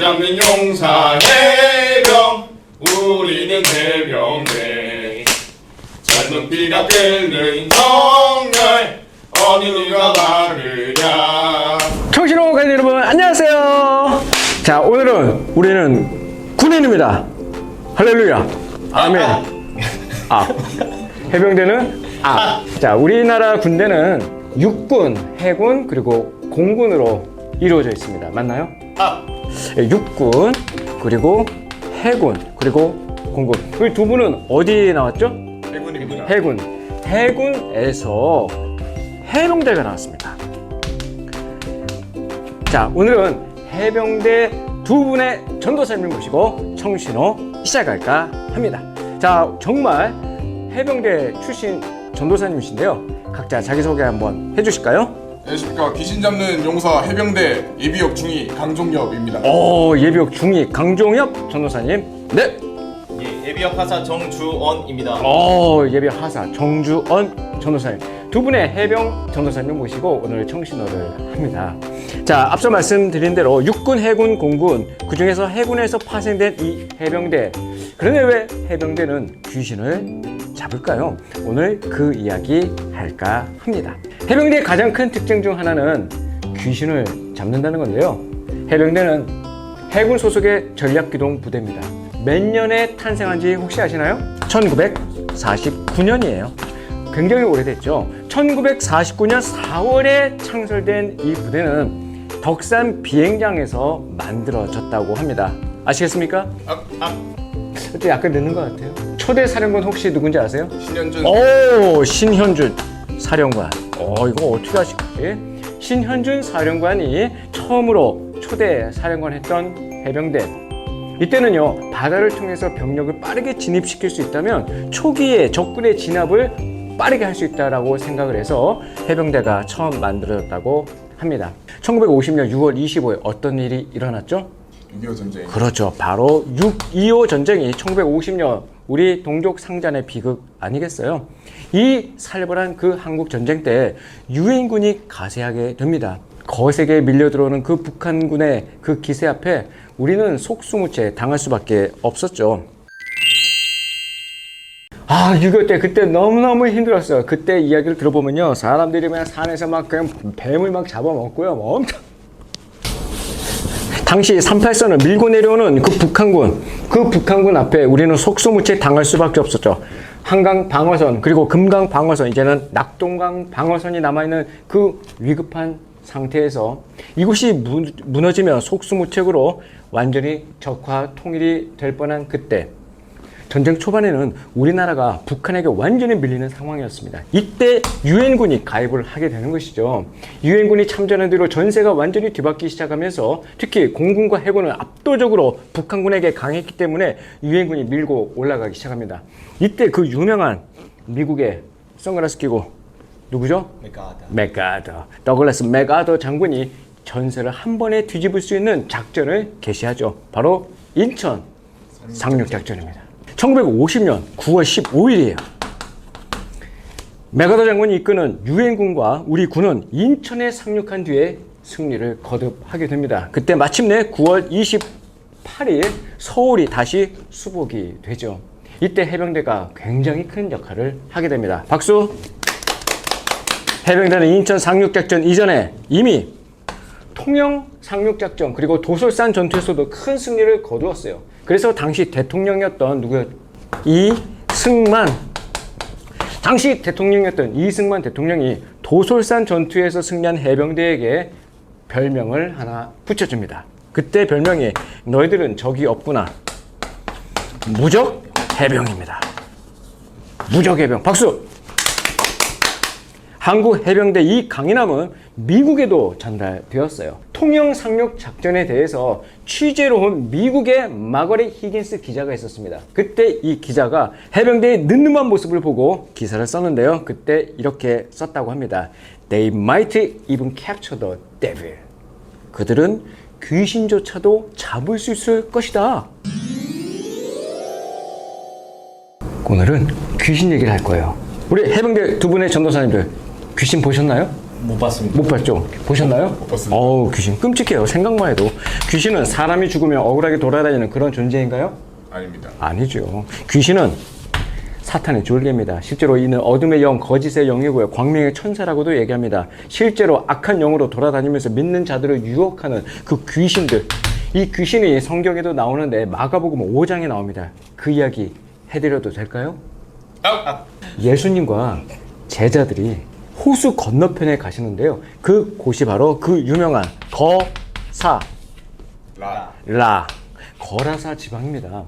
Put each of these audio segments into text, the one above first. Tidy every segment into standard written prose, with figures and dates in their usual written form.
잡는 용사 해병 우리는 해병대 젊은 피가 끓는 정열 어느 누가 다르냐. 청신호 가족 여러분 안녕하세요. 자, 오늘은 우리는 군인입니다. 할렐루야. 아멘. 해병대는 자, 우리나라 군대는 육군, 해군, 그리고 공군으로 이루어져 있습니다. 맞나요? 육군, 그리고 해군, 그리고 공군. 우리 두 분은 어디 나왔죠? 해군입니다. 해군. 해군에서 해병대가 나왔습니다. 자, 오늘은 해병대 두 분의 전도사님을 모시고 청신호 시작할까 합니다. 자, 정말 해병대 출신 전도사님이신데요. 각자 자기소개 한번 해주실까요? 안녕하십니까. 귀신 잡는 용사 해병대 예비역 중위 강종엽입니다. 예비역 중위 강종엽 전도사님. 네. 예, 예비역 하사 정주언입니다. 예비역 하사 정주언 전도사님. 두 분의 해병 전도사님을 모시고 오늘 청신호를 합니다. 자, 앞서 말씀드린 대로 육군, 해군, 공군, 그 중에서 해군에서 파생된 이 해병대. 그런데 왜 해병대는 귀신을 잡을까요? 오늘 그 이야기 할까 합니다. 해병대의 가장 큰 특징 중 하나는 귀신을 잡는다는 건데요. 해병대는 해군 소속의 전략기동 부대입니다. 몇 년에 탄생한지 혹시 아시나요? 1949년이에요. 굉장히 오래됐죠. 1949년 4월에 창설된 이 부대는 덕산 비행장에서 만들어졌다고 합니다. 아시겠습니까? 그때 약간 늦는 것 같아요. 초대 사령관 혹시 누군지 아세요? 신현준. 신현준 사령관. 이거 어떻게 아실까요? 신현준 사령관이 처음으로 초대 사령관 했던 해병대. 이때는요, 바다를 통해서 병력을 빠르게 진입시킬 수 있다면 초기에 적군의 진압을 빠르게 할 수 있다고 생각을 해서 해병대가 처음 만들어졌다고 합니다. 1950년 6월 25일 어떤 일이 일어났죠? 6.25 전쟁. 그렇죠. 바로 6.25 전쟁이 1950년 우리 동족 상잔의 비극 아니겠어요? 이 살벌한 그 한국 전쟁 때 유엔군이 가세하게 됩니다. 거세게 밀려들어오는 그 북한군의 그 기세 앞에 우리는 속수무책 당할 수밖에 없었죠. 6.25 때 그때 너무너무 힘들었어요. 그때 이야기를 들어보면요, 사람들이 그냥 산에서 막 그냥 뱀을 막 잡아먹고요. 엄청. 당시 38선을 밀고 내려오는 그 북한군 앞에 우리는 속수무책 당할 수밖에 없었죠. 한강 방어선, 그리고 금강 방어선, 이제는 낙동강 방어선이 남아있는 그 위급한 상태에서 이곳이 무너지면 속수무책으로 완전히 적화 통일이 될 뻔한 그때, 전쟁 초반에는 우리나라가 북한에게 완전히 밀리는 상황이었습니다. 이때 유엔군이 가입을 하게 되는 것이죠. 유엔군이 참전한 뒤로 전세가 완전히 뒤바뀌기 시작하면서 특히 공군과 해군은 압도적으로 북한군에게 강했기 때문에 유엔군이 밀고 올라가기 시작합니다. 이때 그 유명한 미국의 선글라스 끼고 누구죠? 맥아더. 더글라스 맥아더 장군이 전세를 한 번에 뒤집을 수 있는 작전을 개시하죠. 바로 인천 상륙작전입니다. 1950년 9월 15일이에요. 맥아더 장군이 이끄는 유엔군과 우리 군은 인천에 상륙한 뒤에 승리를 거듭하게 됩니다. 그때 마침내 9월 28일 서울이 다시 수복이 되죠. 이때 해병대가 굉장히 큰 역할을 하게 됩니다. 박수! 해병대는 인천 상륙작전 이전에 이미 통영 상륙작전 그리고 도솔산 전투에서도 큰 승리를 거두었어요. 그래서 당시 대통령이었던 당시 대통령이었던 이승만 대통령이 도솔산 전투에서 승리한 해병대에게 별명을 하나 붙여줍니다. 그때 별명이 너희들은 적이 없구나. 무적 해병입니다. 무적 해병. 박수! 한국 해병대 이 강인함은 미국에도 전달되었어요. 통영 상륙 작전에 대해서 취재로 온 미국의 마거리 히긴스 기자가 있었습니다. 그때 이 기자가 해병대의 늠름한 모습을 보고 기사를 썼는데요. 그때 이렇게 썼다고 합니다. They might even capture the devil. 그들은 귀신조차도 잡을 수 있을 것이다. 오늘은 귀신 얘기를 할 거예요. 우리 해병대 두 분의 전도사님들 귀신 보셨나요? 못 봤습니다. 못 봤죠? 보셨나요? 못 봤습니다. 어우, 귀신 끔찍해요. 생각만 해도. 귀신은 사람이 죽으면 억울하게 돌아다니는 그런 존재인가요? 아닙니다. 아니죠. 귀신은 사탄의 졸개입니다. 실제로 이는 어둠의 영, 거짓의 영이고요. 광명의 천사라고도 얘기합니다. 실제로 악한 영으로 돌아다니면서 믿는 자들을 유혹하는 그 귀신들. 이 귀신이 성경에도 나오는데 마가복음 5장에 나옵니다. 그 이야기 해드려도 될까요? 예수님과 제자들이 호수 건너편에 가시는데요. 그 곳이 바로 그 유명한 거라사 지방입니다.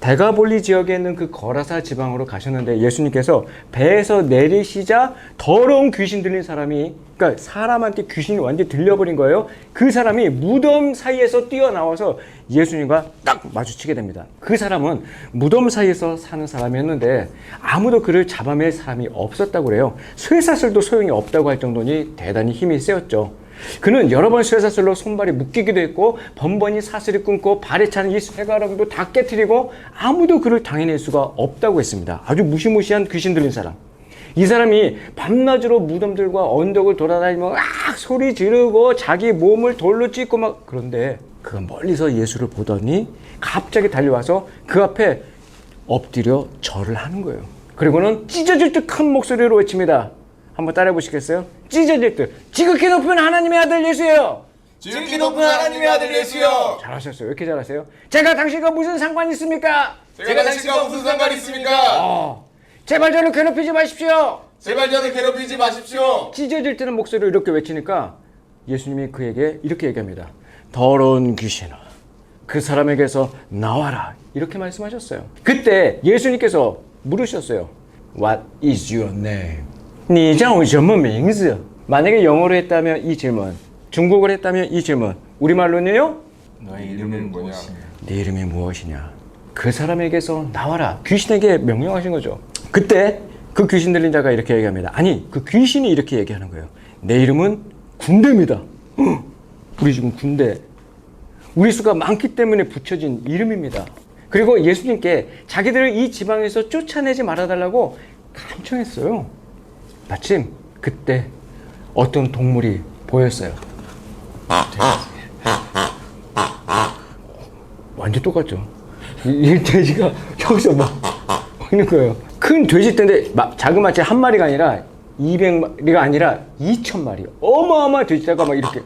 대가볼리 지역에 있는 그 거라사 지방으로 가셨는데 예수님께서 배에서 내리시자 더러운 귀신 들린 사람이, 그러니까 사람한테 귀신이 완전히 들려버린 거예요. 그 사람이 무덤 사이에서 뛰어나와서 예수님과 딱 마주치게 됩니다. 그 사람은 무덤 사이에서 사는 사람이었는데 아무도 그를 잡아낼 사람이 없었다고 그래요. 쇠사슬도 소용이 없다고 할 정도니 대단히 힘이 세었죠. 그는 여러 번 쇠사슬로 손발이 묶이기도 했고 번번이 사슬이 끊고 발에 차는 이 쇠가락도 다 깨트리고 아무도 그를 당해낼 수가 없다고 했습니다. 아주 무시무시한 귀신 들린 사람. 이 사람이 밤낮으로 무덤들과 언덕을 돌아다니며 소리 지르고 자기 몸을 돌로 찢고 막, 그런데 그가 멀리서 예수를 보더니 갑자기 달려와서 그 앞에 엎드려 절을 하는 거예요. 그리고는 찢어질 듯 큰 목소리로 외칩니다. 한번 따라해 보시겠어요? 찢어질 듯. 지극히 높은 하나님의 아들 예수예요. 지극히 높은 하나님의 아들 예수여. 잘하셨어요. 왜 이렇게 잘하세요? 제가 당신과 무슨 상관이 있습니까? 제가 당신과 무슨 상관이 있습니까? 제발 저를 괴롭히지 마십시오. 제발 저를 괴롭히지 마십시오. 찢어질 때는 목소리로 이렇게 외치니까 예수님이 그에게 이렇게 얘기합니다. 더러운 귀신아, 그 사람에게서 나와라. 이렇게 말씀하셨어요. 그때 예수님께서 물으셨어요. What is your name? 你叫我什么名字? 만약에 영어로 했다면 이 질문, 중국어로 했다면 이 질문, 우리말로는요? 너의 이름은 뭐냐? 네 이름이 무엇이냐? 그 사람에게서 나와라. 귀신에게 명령하신 거죠. 그때 그 귀신 들린 자가 이렇게 얘기합니다. 아니, 그 귀신이 이렇게 얘기하는 거예요. 내 이름은 군대입니다. 우리 지금 군대. 우리 수가 많기 때문에 붙여진 이름입니다. 그리고 예수님께 자기들을 이 지방에서 쫓아내지 말아달라고 간청했어요. 마침 그때 어떤 동물이 보였어요. 완전 똑같죠. 이 돼지가 여기서 막 있는 거예요. 큰 돼지떼인데 자그마치 한 마리가 아니라 200마리가 아니라 2000마리. 어마어마한 돼지떼가 막 이렇게.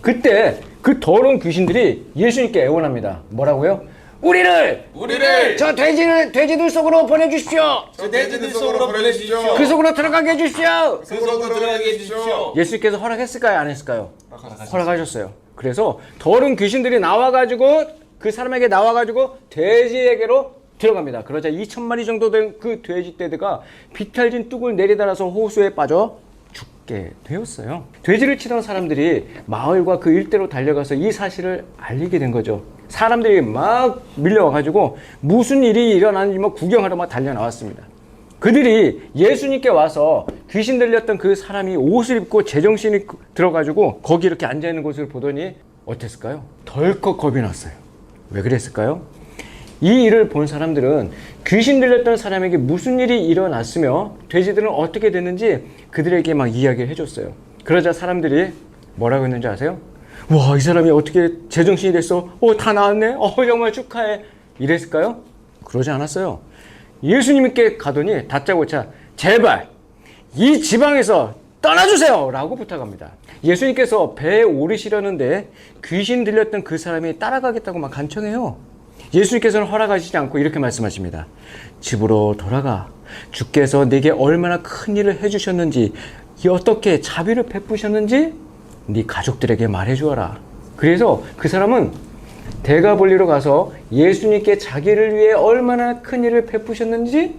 그때 그 더러운 귀신들이 예수님께 애원합니다. 뭐라고요? 우리를 저 돼지들 속으로 보내주십시오. 저 돼지들 속으로 보내주십시오. 그 속으로 들어가게 해주십시오. 그 속으로 들어가게 해주십시오. 예수님께서 허락했을까요? 안 했을까요? 허락하셨어요. 그래서 더러운 귀신들이 나와가지고 그 사람에게 나와가지고 돼지에게로 들어갑니다. 그러자 2000마리 정도 된 그 돼지떼들가 비탈진 뚝을 내리달아서 호수에 빠져 죽게 되었어요. 돼지를 치던 사람들이 마을과 그 일대로 달려가서 이 사실을 알리게 된 거죠. 사람들이 막 밀려와가지고 무슨 일이 일어나는지 뭐 구경하러 막 달려 나왔습니다. 그들이 예수님께 와서 귀신 들렸던 그 사람이 옷을 입고 제정신이 들어가지고 거기 이렇게 앉아있는 곳을 보더니 어땠을까요? 덜컥 겁이 났어요. 왜 그랬을까요? 이 일을 본 사람들은 귀신 들렸던 사람에게 무슨 일이 일어났으며 돼지들은 어떻게 됐는지 그들에게 막 이야기를 해줬어요. 그러자 사람들이 뭐라고 했는지 아세요? 와, 이 사람이 어떻게 제정신이 됐어? 다 나았네? 정말 축하해. 이랬을까요? 그러지 않았어요. 예수님께 가더니 다짜고짜 제발 이 지방에서 떠나주세요! 라고 부탁합니다. 예수님께서 배에 오르시려는데 귀신 들렸던 그 사람이 따라가겠다고 막 간청해요. 예수님께서는 허락하시지 않고 이렇게 말씀하십니다. 집으로 돌아가. 주께서 내게 얼마나 큰 일을 해주셨는지, 어떻게 자비를 베푸셨는지 네 가족들에게 말해주어라. 그래서 그 사람은 대가볼리로 가서 예수님께 자기를 위해 얼마나 큰 일을 베푸셨는지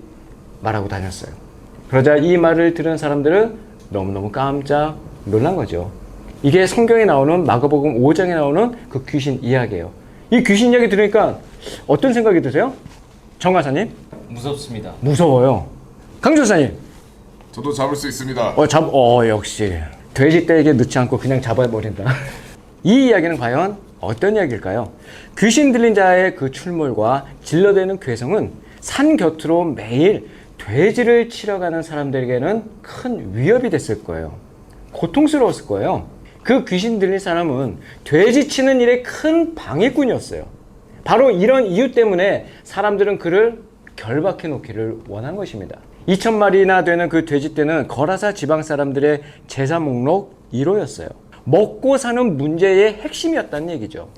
말하고 다녔어요. 그러자 이 말을 들은 사람들은 너무너무 깜짝 놀란 거죠. 이게 성경에 나오는 마가복음 5장에 나오는 그 귀신 이야기예요. 이 귀신 이야기 들으니까 어떤 생각이 드세요? 정가사님? 무섭습니다. 무서워요. 강조사님? 저도 잡을 수 있습니다. 역시 돼지떼에게 넣지 않고 그냥 잡아버린다. 이 이야기는 과연 어떤 이야기일까요? 귀신 들린 자의 그 출몰과 질러대는 괴성은 산 곁으로 매일 돼지를 치러 가는 사람들에게는 큰 위협이 됐을 거예요. 고통스러웠을 거예요. 그 귀신 들린 사람은 돼지 치는 일에 큰 방해꾼이었어요. 바로 이런 이유 때문에 사람들은 그를 결박해 놓기를 원한 것입니다. 2,000마리나 되는 그 돼지떼는 거라사 지방 사람들의 제사 목록 1호였어요. 먹고 사는 문제의 핵심이었다는 얘기죠.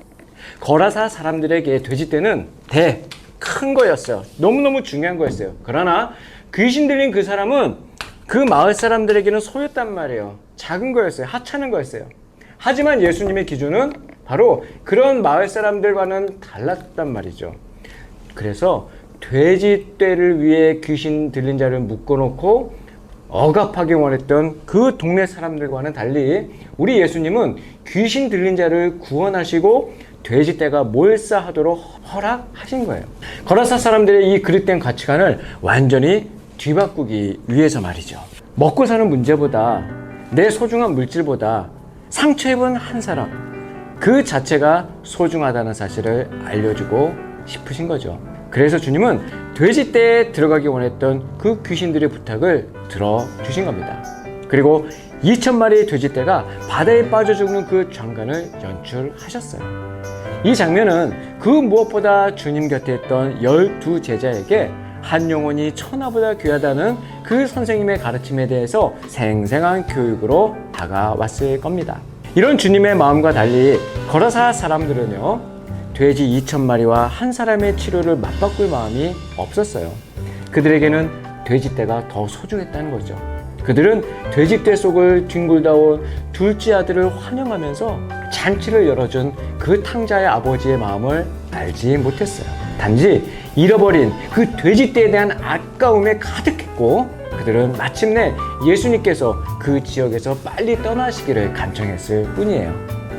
거라사 사람들에게 돼지떼는 큰 거였어요. 너무너무 중요한 거였어요. 그러나 귀신 들린 그 사람은 그 마을 사람들에게는 소였단 말이에요. 작은 거였어요. 하찮은 거였어요. 하지만 예수님의 기준은 바로 그런 마을 사람들과는 달랐단 말이죠. 그래서 돼지떼를 위해 귀신 들린 자를 묶어놓고 억압하기 원했던 그 동네 사람들과는 달리 우리 예수님은 귀신 들린 자를 구원하시고 돼지떼가 몰사하도록 허락하신 거예요. 거라사 사람들의 이 그릇된 가치관을 완전히 뒤바꾸기 위해서 말이죠. 먹고 사는 문제보다 내 소중한 물질보다 상처 입은 한 사람 그 자체가 소중하다는 사실을 알려주고 싶으신 거죠. 그래서 주님은 돼지떼에 들어가기 원했던 그 귀신들의 부탁을 들어주신 겁니다. 그리고 2,000마리의 돼지떼가 바다에 빠져 죽는 그 장관을 연출하셨어요. 이 장면은 그 무엇보다 주님 곁에 있던 12 제자에게 한 영혼이 천하보다 귀하다는 그 선생님의 가르침에 대해서 생생한 교육으로 다가왔을 겁니다. 이런 주님의 마음과 달리 거라사 사람들은요, 돼지 2,000마리와 한 사람의 치료를 맞바꿀 마음이 없었어요. 그들에게는 돼지떼가 더 소중했다는 거죠. 그들은 돼지떼 속을 뒹굴다온 둘째 아들을 환영하면서 잔치를 열어준 그 탕자의 아버지의 마음을 알지 못했어요. 단지 잃어버린 그 돼지떼에 대한 아까움에 가득했고, 그들은 마침내 예수님께서 그 지역에서 빨리 떠나시기를 간청했을 뿐이에요.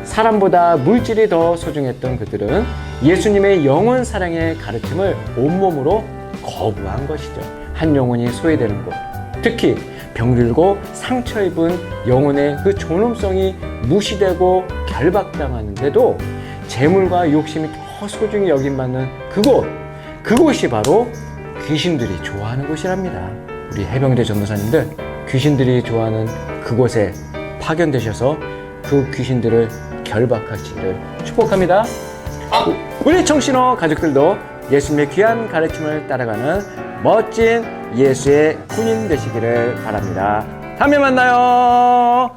사람보다 물질이 더 소중했던 그들은 예수님의 영원 사랑의 가르침을 온몸으로 거부한 것이죠. 한 영혼이 소외되는 곳, 특히 병들고 상처 입은 영혼의 그 존엄성이 무시되고 결박당하는데도 재물과 욕심이 더 소중히 여김받는 그곳이 바로 귀신들이 좋아하는 곳이랍니다. 우리 해병대 전도사님들, 귀신들이 좋아하는 그곳에 파견되셔서 그 귀신들을 결박하시기를 축복합니다. 우리 청신호 가족들도 예수님의 귀한 가르침을 따라가는 멋진 예수의 군인 되시기를 바랍니다. 다음에 만나요.